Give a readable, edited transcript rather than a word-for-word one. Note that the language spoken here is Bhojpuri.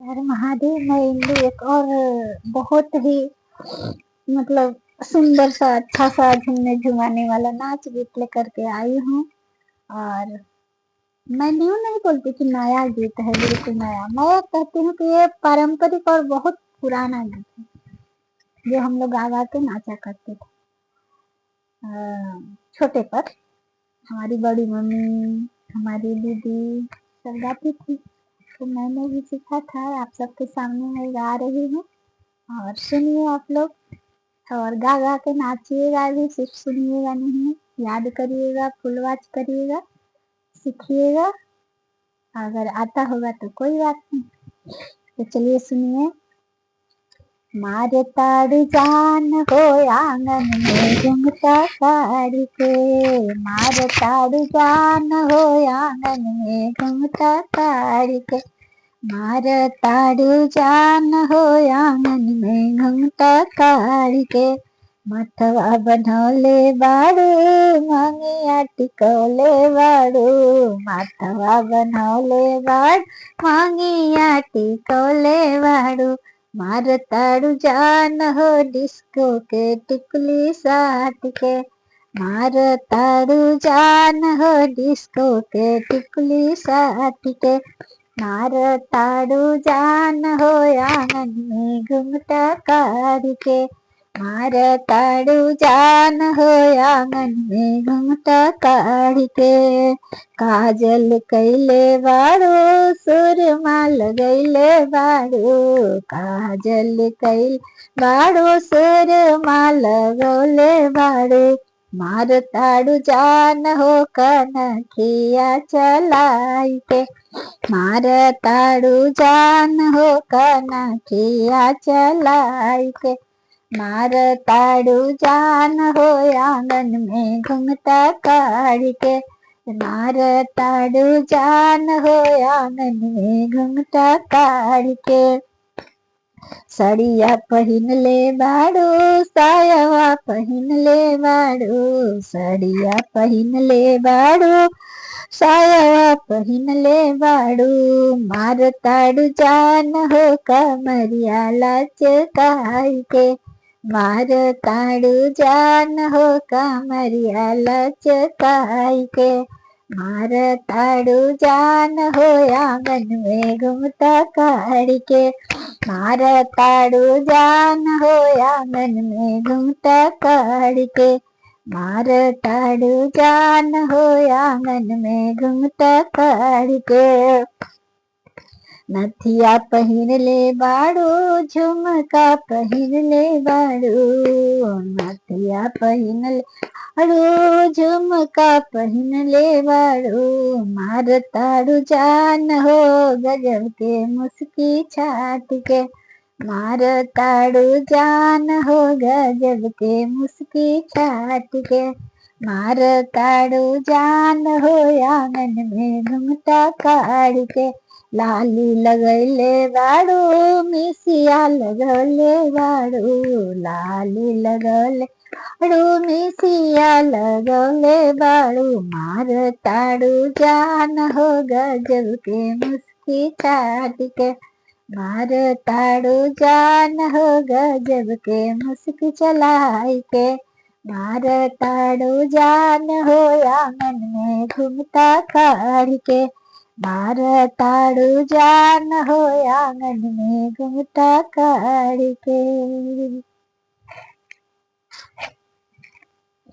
अरे महादेव, मैं इंदु एक और बहुत ही मतलब सुंदर सा अच्छा सा झूमने झुमाने वाला नाच गीत लेकर के आई हूँ। और मैं न्यू नहीं बोलती कि नया गीत है, बिल्कुल नया। मैं कहती हूँ कि ये पारंपरिक और बहुत पुराना गीत है, जो हम लोग गा गा के नाचा करते थे छोटे पर। हमारी बड़ी मम्मी, हमारी दीदी सब गाती थी, तो मैंने भी सीखा था। आप सबके सामने मैं गा रही हूँ और सुनिए आप लोग। और गा गा के नाचिएगा भी, सिर्फ सुनिएगा नहीं, याद करिएगा, फुलवाच करिएगा, सीखिएगा। अगर आता होगा तो कोई बात नहीं। तो चलिए सुनिए। मारे ताड़ जान हो आंगन में घुंघटा काढ़ के, मारे ताड़ जान हो आंगन में घुंघटा काढ़ के, मार ताड़ू जान हो आंगन में घुंघटा काढ़ के, मथवा बनौले बाड़ू मंगिया टिकौले बाड़ू, मथवा बनौले बाड़ मंगिया टिकौले बाड़ू, मार ताड़ू जान हो डिस्को के टिकली साट के, मार ताड़ू जान हो डिस्को के टिकली साट के, मार ताड़ू जान हो आंगन में घुंघटा काढ़ के, मार ताड़ू जान हो आंगन में घुंघटा काढ़ के, काजल कैले बाड़ू सुरमा लगैले बाड़ू, काजल कैले बाड़ू सुरमा लगौले बाड़ू, मार ताड़ू जान हो कनखिया चलाई के, मार ताड़ू जान हो कनखिया चलाई के, मार ताड़ू जान हो आंगन में घुंघटा काढ़ के, मार ताड़ू जान हो आंगन में घुंघटा काढ़ के, सड़िया पहिन ले बाड़ू सायवा पहिन ले बाड़ू, सड़िया पहिन ले बाड़ू सायवा पहिन ले बाड़ू, मार ताड़ू जान हो कमरिया लचकाई के, मार ताड़ू जान हो कमरिया लचकाई के, मार ताड़ू जान हो आंगन में घुंघटा काढ़ के, मार ताड़ू जान हो आंगन में घुंघटा काढ़ के, मार ताड़ू जान हो आंगन में घुंघटा काढ़ के, नथिया पहिन ले बाड़ू झुमका पहिन ले बाड़ू, नथिया पहिन ले बाड़ू झुमका पहिन ले बाड़ू, मार ताड़ू जान हो गजब के मुस्की छाट के, मार ताड़ू जान हो गजब के मुस्की छाट के, मार ताड़ू जान हो आंगन में घुंघटा काढ़ के, लाली लगैले बाड़ू मिसिया लगौले बाड़ू, लाली लगौले बाड़ू मिसिया लगौले बाड़ू, मार ताड़ू जान हो गजब के मुस्की छाट के, मार ताड़ू जान हो गजब के मुस्की चलाई के, मार ताड़ू जान हो आंगन में घुंघटा काढ़ के, मार ताड़ू जान हो आंगन में घुंघटा काढ़ के।